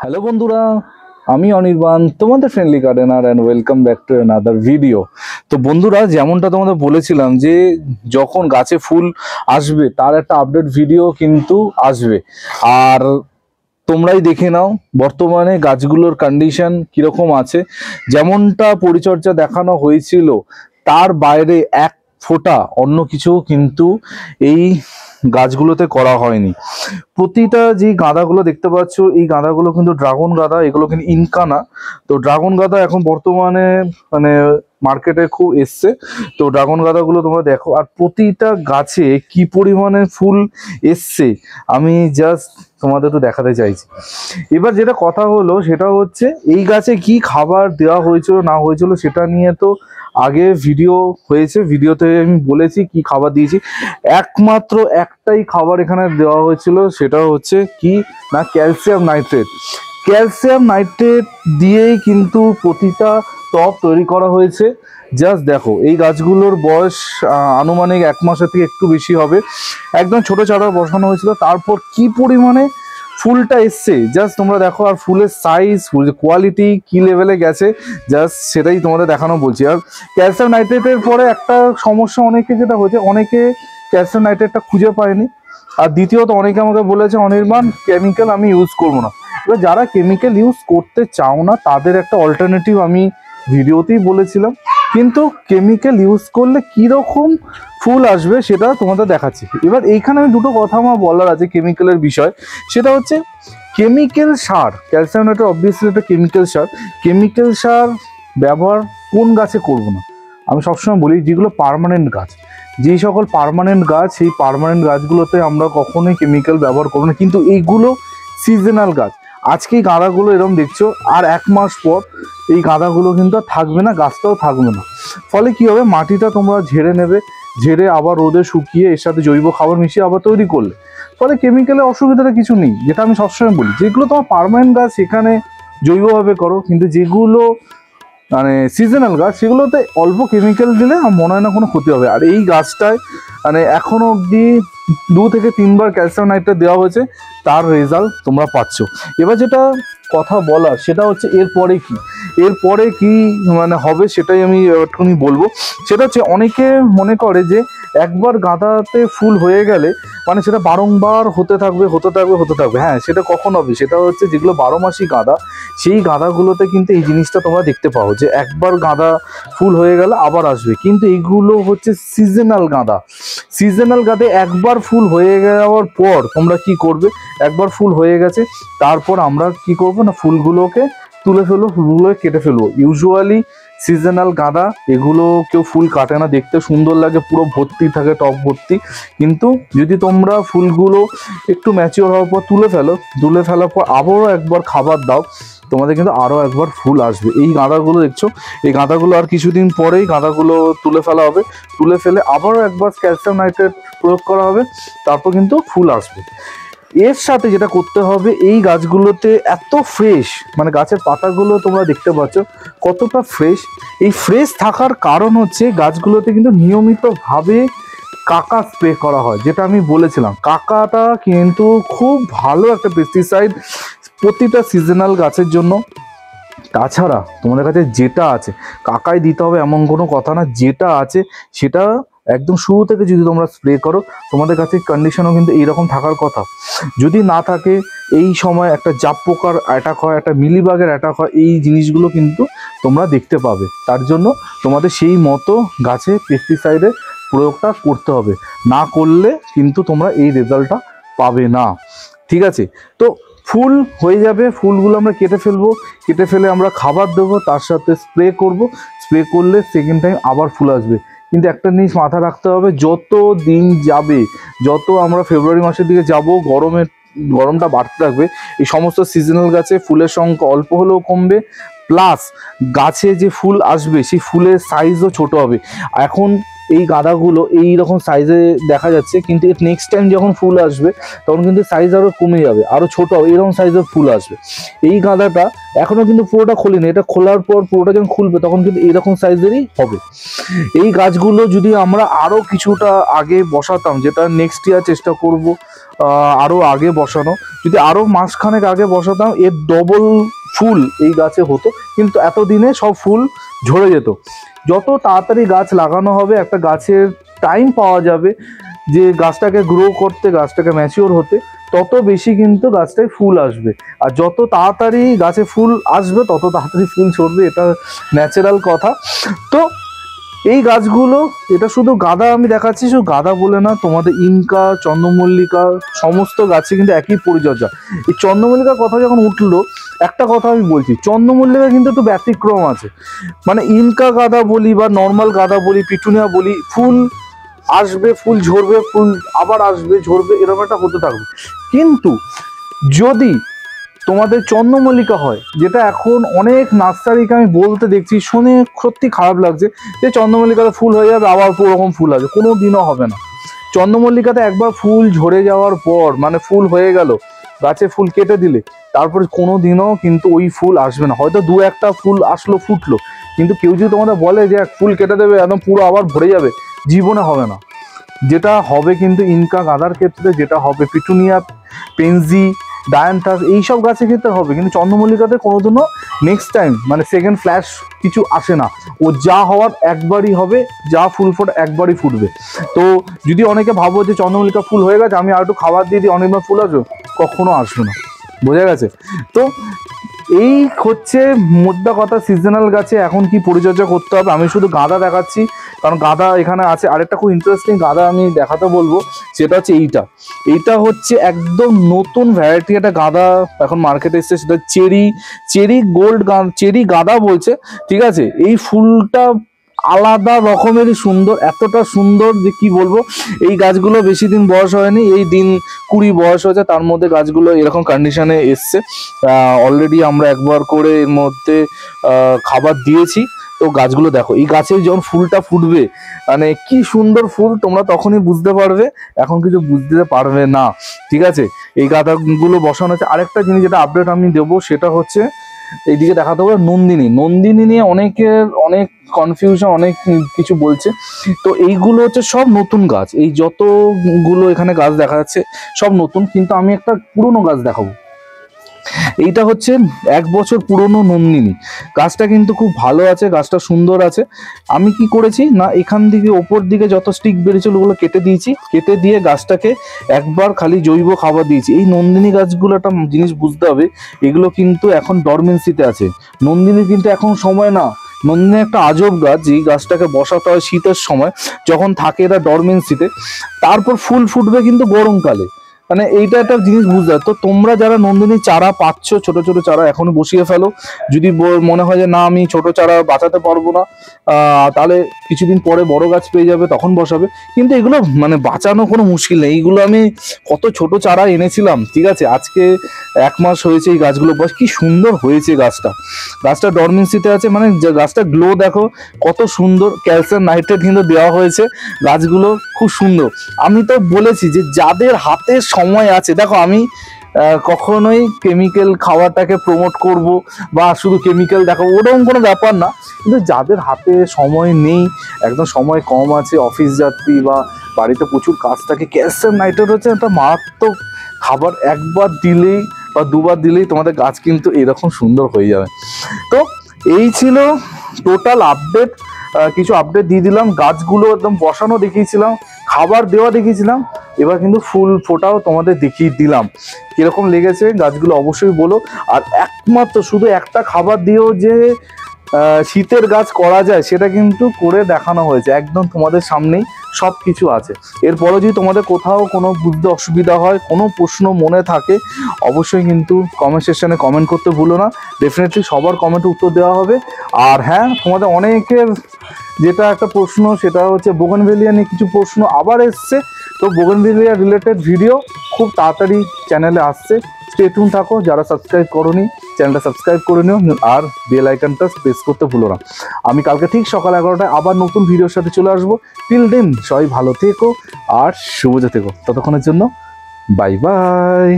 Hello বন্ধুরা, আমি অনির্বাণ, তোমাদের friendly gardener and welcome back to another video. তো বন্ধুরা, যেমনটা তোমাদের বলেছিলাম যে যখন গাছে ফুল আসবে তার একটা আপডেট ভিডিও কিন্তু আসবে। আর তোমরাই দেখে নাও বর্তমানে গাছগুলোর কন্ডিশন কিরকম আছে। যেমনটা পরিচর্যা দেখানো হয়েছিল তার বাইরে এক ফোঁটা অন্য কিছু কিন্তু এই গাছগুলোতে করা হয়নি। প্রতিটা যে গাঁদাগুলো দেখতে পাচ্ছ, এই গাঁদাগুলো কিন্তু ড্রাগন গাঁদা, এগুলো কিন্তু ইনকা না। তো ড্রাগন গাঁদা এখন বর্তমানে মানে মার্কেটে খুব এসছে। তো ড্রাগন গাঁদাগুলো তোমরা দেখো, আর প্রতিটা গাছে কি পরিমাণে ফুল এসছে আমি জাস্ট তোমাদের একটু দেখাতে চাইছি। এবার যেটা কথা হলো সেটা হচ্ছে এই গাছে কি খাবার দেওয়া হয়েছিল না হয়েছিল সেটা নিয়ে তো আগে ভিডিও হয়েছে, ভিডিওতে আমি বলেছি কি খাবার দিয়েছি। একমাত্র একটাই খাবার এখানে দেওয়া হয়েছিল, সেটা হচ্ছে কি না ক্যালসিয়াম নাইট্রেট। ক্যালসিয়াম নাইট্রেট দিয়েই কিন্তু প্রতিটা টব তৈরি করা হয়েছে। জাস্ট দেখো, এই গাছগুলোর বয়স আনুমানিক 1 মাসের থেকে একটু বেশি হবে। একদম ছোট চারা বসানো হয়েছিল, তারপর কি পরিমাণে ফুলটা এসছে জাস্ট তোমরা দেখো। আর ফুলের সাইজ, ফুলের কোয়ালিটি কি লেভেলে গেছে জাস্ট সেটাই তোমাদের দেখানো বলছি। আর ক্যালসিয়াম নাইট্রেটের পরে একটা সমস্যা অনেকে যেটা হয়েছে, অনেকে ক্যালসিয়াম নাইট্রেটটা খুঁজে পায়নি। আর দ্বিতীয়ত অনেকে আমাকে বলেছে অনির্বাণ কেমিক্যাল আমি ইউজ করবো না। এবার যারা কেমিক্যাল ইউজ করতে চাও না তাদের একটা অল্টারনেটিভ আমি ভিডিওতেই বলেছিলাম, কিন্তু কেমিক্যাল ইউজ করলে কীরকম ফুল আসবে সেটা তোমাদের দেখাচ্ছি। এবার এইখানে আমি দুটো কথা আমার বলার আছে কেমিক্যালের বিষয়। সেটা হচ্ছে কেমিক্যাল সার, ক্যালসিয়াম নাইট্রেট অবভিয়াসলি একটা কেমিক্যাল সার। কেমিক্যাল সার ব্যবহার কোন গাছে করব না, আমি সবসময় বলি যেগুলো পার্মানেন্ট গাছ, যেই সকল পার্মানেন্ট গাছ, সেই পার্মানেন্ট গাছগুলোতে আমরা কখনোই কেমিক্যাল ব্যবহার করবো না। কিন্তু এইগুলো সিজনাল গাছ, আজকে এই গাঁদাগুলো এরকম দেখছো, আর 1 মাস পর এই গাঁদাগুলো কিন্তু আর থাকবে না, গাছটাও থাকবে না। ফলে কি হবে, মাটিটা তোমরা ঝেড়ে নেবে, ঝেড়ে আবার রোদে শুকিয়ে এর সাথে জৈব খাবার মিশিয়ে আবার তৈরি করলে, ফলে কেমিক্যালের অসুবিধাটা কিছু নেই। যেটা আমি সবসময় বলি, যেগুলো তোমার পার্মানেন্ট গাছ সেখানে জৈবভাবে করো, কিন্তু যেগুলো মানে সিজনাল গাছ সেগুলোতে অল্প কেমিক্যাল দিলে আমার মনে হয় না কোনো ক্ষতি হবে। আর এই গাছটায় মানে এখনো অবধি 2 থেকে 3 বার ক্যালসিয়াম নাইট্রেট দেওয়া হয়েছে, তার রেজাল্ট তোমরা পাচ্ছ। এবার যেটা কথা বলার সেটা হচ্ছে এরপরে কি, এরপরে কি মানে হবে সেটাই আমি একটুখানি বলবো। সেটা হচ্ছে অনেকে মনে করে যে একবার গাঁদাতে ফুল হয়ে গেলে মানে সেটা বারংবার হতে থাকবে হতে থাকবে হতে থাকবে। হ্যাঁ, সেটা কখন হবে, সেটা হচ্ছে যেগুলো 12 মাসি গাঁদা, সেই গাঁদাগুলোতে কিন্তু এই জিনিসটা তোমরা দেখতে পাও যে একবার গাঁদা ফুল হয়ে গেলে আবার আসবে। কিন্তু এইগুলো হচ্ছে সিজনাল গাঁদা। সিজনাল গাঁদে একবার ফুল হয়ে যাওয়ার পর তোমরা কি করবে, একবার ফুল হয়ে গেছে তারপর আমরা কি করবো না ফুলগুলোকে তুলে ফেলবো, ফুলগুলোকে কেটে ফেলবো। ইউজুয়ালি সিজনাল গাঁদা এগুলো কেউ ফুল কাটে না, দেখতে সুন্দর লাগে, পুরো ভর্তি থাকে টব ভর্তি। কিন্তু যদি তোমরা ফুলগুলো একটু ম্যাচিওর হওয়ার পর তুলে ফেলো, তুলে ফেলার পর আবারও একবার খাবার দাও, তোমাদের কিন্তু আরও একবার ফুল আসবে। এই গাঁদাগুলো দেখছো, এই গাঁদাগুলো আর কিছুদিন পরেই গাঁদাগুলো তুলে ফেলা হবে, তুলে ফেলে আবারও একবার ক্যালসিয়াম নাইট্রেট প্রয়োগ করা হবে, তারপর কিন্তু ফুল আসবে। এর সাথে যেটা করতে হবে, এই গাছগুলোতে এত ফ্রেশ, মানে গাছের পাতাগুলো তোমরা দেখতে পাচ্ছ কতটা ফ্রেশ। এই ফ্রেশ থাকার কারণ হচ্ছে গাছগুলোতে কিন্তু নিয়মিতভাবে কাকা স্প্রে করা হয়। যেটা আমি বলেছিলাম, কাকাটা কিন্তু খুব ভালো একটা পেস্টিসাইড প্রতিটা সিজনাল গাছের জন্য। তাছাড়া তোমাদের কাছে যেটা আছে, কাকাই দিতে হবে এমন কোনো কথা না, যেটা আছে সেটা একদম শুরু থেকে যদি তোমরা স্প্রে করো, তোমাদের কাছে কন্ডিশনও কিন্তু এইরকম থাকার কথা। যদি না থাকে, এই সময় একটা জাপ পোকার অ্যাটাক হয়, একটা মিলিবাগের অ্যাটাক হয়, এই জিনিসগুলো কিন্তু তোমরা দেখতে পাবে। তার জন্য তোমাদের সেই মতো গাছে পেস্টিসাইডের প্রয়োগটা করতে হবে, না করলে কিন্তু তোমরা এই রেজাল্টটা পাবে না। ঠিক আছে? তো ফুল হয়ে যাবে, ফুলগুলো আমরা কেটে ফেলবো, কেটে ফেলে আমরা খাবার দেবো, তার সাথে স্প্রে করব। স্প্রে করলে সেকেন্ড টাইম আবার ফুল আসবে। কিন্তু একটা জিনিস মাথায় রাখতে হবে, যত দিন যাবে, যত আমরা ফেব্রুয়ারি মাসের দিকে যাব, গরমটা বাড়তে থাকবে, এই সমস্ত সিজনাল গাছে ফুলের সংখ্যা অল্প হলেও কমবে, প্লাস গাছে যে ফুল আসবে সেই ফুলের সাইজও ছোট হবে। এখন এই গাঁদাগুলো এই রকম সাইজে দেখা যাচ্ছে, কিন্তু এর নেক্সট টাইম যখন ফুল আসবে তখন কিন্তু সাইজ আরও কমে যাবে, আরও ছোটো এরকম সাইজের ফুল আসবে। এই গাঁদাটা এখনও কিন্তু পুরোটা খোলেনি, এটা খোলার পর পুরোটা যখন খুলবে তখন কিন্তু এরকম সাইজেরই হবে। এই গাছগুলো যদি আমরা আরও কিছুটা আগে বসাতাম, যেটা নেক্সট ইয়ার চেষ্টা করব, আরও আগে বসানো, যদি আরও মাসখানেক আগে বসাতাম এর ডবল ফুল এই গাছে হতো, কিন্তু এতদিনে সব ফুল ঝরে যেত। যত তাড়াতাড়ি গাছ লাগানো হবে, একটা গাছের টাইম পাওয়া যাবে যে গাছটাকে গ্রো করতে, গাছটাকে ম্যাচিওর হতে, তত বেশি কিন্তু গাছটায় ফুল আসবে। আর যত তাড়াতাড়ি গাছে ফুল আসবে তত তাড়াতাড়ি ফুল ঝরবে, এটা ন্যাচারাল কথা। তো এই গাছগুলো, এটা শুধু গাঁদা আমি দেখাচ্ছি, শুধু গাঁদা বলে না, তোমাদের ইনকা, চন্দ্রমল্লিকা সমস্ত গাছে কিন্তু একই পরিচর্যা। এই চন্দ্রমল্লিকার কথা যখন উঠলো, একটা কথা আমি বলছি, চন্দ্রমল্লিকা কিন্তু একটু ব্যতিক্রম আছে। মানে ইনকা গাঁদা বলি বা নর্মাল গাঁদা বলি, পিটুনিয়া বলি, ফুল আসবে, ফুল ঝরবে, ফুল আবার আসবে, ঝরবে, এরকম একটা হতে থাকবে। কিন্তু যদি তোমাদের চন্দ্রমল্লিকা হয়, যেটা এখন অনেক নার্সারিকে আমি বলতে দেখছি, শুনে সত্যি খারাপ লাগছে যে চন্দ্রমল্লিকাতে ফুল হয়ে যাবে আবার ওরকম ফুল আসবে, কোনো দিনও হবে না। চন্দ্রমল্লিকাতে একবার ফুল ঝরে যাওয়ার পর, মানে ফুল হয়ে গেল, গাছে ফুল কেটে দিলে তারপরে কোনো দিনও কিন্তু ওই ফুল আসবে না। হয়তো দু একটা ফুল আসলো, ফুটলো, কিন্তু কেউ যদি তোমাদের বলে যে এক ফুল কেটে দেবে একদম পুরো আবার ভরে যাবে, জীবনে হবে না। যেটা হবে কিন্তু ইনকা গাঁদার ক্ষেত্রে, যেটা হবে পিটুনিয়া, পেনজি, ডায়ান্থাস এইসব গাছের ক্ষেত্রে হবে, কিন্তু চন্দ্রমল্লিকাতে কোনোদিনও নেক্সট টাইম মানে সেকেন্ড ফ্ল্যাশ কিছু আসে না। ও যা হওয়ার একবারই হবে, যা ফুল ফোট একবারই ফুটবে। তো যদি অনেকে ভাবো যে চন্দ্রমল্লিকা ফুল হয়ে গেছে, আমি আর একটু খাবার দিয়ে দিই অনেকবার ফুল আসবে, কখনো আসবে না, বোঝা গেছে? তো এই হচ্ছে মোদ্দা কথা, সিজনাল গাছে এখন কি পরিচর্যা করতে হবে। আমি শুধু গাঁদা দেখাচ্ছি, কারণ গাঁদা এখানে আছে। আরেকটা খুব ইন্টারেস্টিং গাঁদা আমি দেখাতে বলবো, সেটা হচ্ছে এইটা হচ্ছে একদম নতুন ভ্যারাইটি একটা গাঁদা এখন মার্কেটে এসছে, সেটা চেরি গোল্ড চেরি গাঁদা বলছে, ঠিক আছে? এই ফুলটা আলাদা রকমেরই সুন্দর, এতটা সুন্দর যে কি বলবো। এই গাছগুলো বেশি দিন বয়স হয়নি, এই দিন 20 বয়স হয়েছে, তার মধ্যে গাছগুলো এরকম কন্ডিশনে এসছে। অলরেডি আমরা একবার করে এর মধ্যে খাবার দিয়েছি। তো গাছগুলো দেখো, এই গাছে যখন ফুলটা ফুটবে, মানে কি সুন্দর ফুল, তোমরা তখনই বুঝতে পারবে, এখন কিছু বুঝতে পারবে না, ঠিক আছে? এই গাছগুলো বসানো হচ্ছে। আরেকটা জিনিস যেটা আপডেট আমি দেবো, সেটা হচ্ছে এইদিকে দেখাতে হবে নন্দিনী নিয়ে অনেকের অনেক কনফিউশন, অনেক কিছু বলছে। তো এইগুলো হচ্ছে সব নতুন গাছ, এই যতগুলো এখানে গাছ দেখা যাচ্ছে সব নতুন, কিন্তু আমি একটা পুরনো গাছ দেখাবো। এইটা হচ্ছে 1 বছর পুরনো নন্দিনী গাছটা, কিন্তু খুব ভালো আছে, গাছটা সুন্দর আছে। আমি কি করেছি না, এখান থেকে ওপর দিকে যত স্টিক বেরিয়েছিল ওগুলো কেটে দিয়েছি, কেটে দিয়ে গাছটাকে একবার খালি জৈব খাবার দিয়েছি। এই নন্দিনী গাছগুলো একটা জিনিস বুঝতে হবে, এগুলো কিন্তু এখন ডরমেন্সিতে আছে। নন্দিনী কিন্তু এখন সময় না, নন্দিনী একটা আজব গাছ, যেই গাছটাকে বসাতে হয় শীতের সময়, যখন থাকে এটা ডরমেন্সিতে, তারপর ফুল ফুটবে কিন্তু গরমকালে। মানে এইটা একটা জিনিস বুঝতে হয়। তো তোমরা যারা নন্দিনী চারা পাচ্ছ, ছোট ছোট চারা এখনো বসিয়ে ফেলো। যদি মনে হয় যে না আমি ছোট চারা বাঁচাতে পারবো না, তাহলে কিছুদিন পরে বড় গাছ পেয়ে যাবে, তখন বসাবে। কিন্তু এগুলো মানে বাঁচানো কোনো মুশকিল নেই। এইগুলো আমি কত ছোট চারা এনেছিলাম, ঠিক আছে, আজকে 1 মাস হয়েছে এই গাছগুলো বয়স, কি সুন্দর হয়েছে গাছটা ডরমেন্সিতে আছে, মানে গাছটা গ্লো দেখো কত সুন্দর, ক্যালসিয়াম নাইট্রেট কিন্তু দেওয়া হয়েছে, গাছগুলো খুব সুন্দর। আমি তো বলেছি যে যাদের হাতে সময় আছে, দেখো আমি কখনোই কেমিক্যাল খাওয়াটাকে প্রমোট করব বা শুধু কেমিক্যাল দেখাবো ওরকম কোনো ব্যাপার না, কিন্তু যাদের হাতে সময় নেই, একদম সময় কম আছে, অফিস যাত্রী বা বাড়িতে প্রচুর কাজ থাকে, ক্যালসিয়াম নাইট্রেট হচ্ছে একটা মারাত্মক খাবার। একবার দিলেই বা দুবার দিলেই তোমাদের গাছ কিন্তু এরকম সুন্দর হয়ে যাবে। তো এই ছিল টোটাল আপডেট, কিছু আপডেট দিয়ে দিলাম। গাছগুলো একদম বসানো দেখিয়েছিলাম, খাবার দেওয়া দেখিয়েছিলাম, এবার কিন্তু ফুল ফোটাও তোমাদের দেখিয়ে দিলাম। কিরকম লেগেছে গাছগুলো অবশ্যই বলো। আর একমাত্র শুধু একটা খাবার দিয়েও যে শীতের গাছ করা যায় সেটা কিন্তু করে দেখানো হয়েছে, একদম তোমাদের সামনেই সব কিছু আছে। এরপরও যদি তোমাদের কোথাও কোনো বুঝতে অসুবিধা হয়, কোনো প্রশ্ন মনে থাকে, অবশ্যই কিন্তু কমেন্ট সেকশনে কমেন্ট করতে ভুলো না, ডেফিনেটলি সবার কমেন্টে উত্তর দেওয়া হবে। আর হ্যাঁ, তোমাদের অনেকের যেটা একটা প্রশ্ন, সেটা হচ্ছে বোগেনভেলিয়া নিয়ে কিছু প্রশ্ন আবার এসছে। তো বোগেনভেলিয়া রিলেটেড ভিডিও খুব তাড়াতাড়ি চ্যানেলে আসছে, স্টে টিউন থাকো। যারা সাবস্ক্রাইব করোনি চ্যানেলটা সাবস্ক্রাইব করে নিও, আর বেল আইকনটা প্রেস করতে ভুলো না। আমি কালকে ঠিক সকাল 11টায় আবার নতুন ভিডিওর সাথে চলে আসবো। টিল দেন সবাই ভালো থেকো আর সবুজে থেকো, ততক্ষণের জন্য বাই বাই।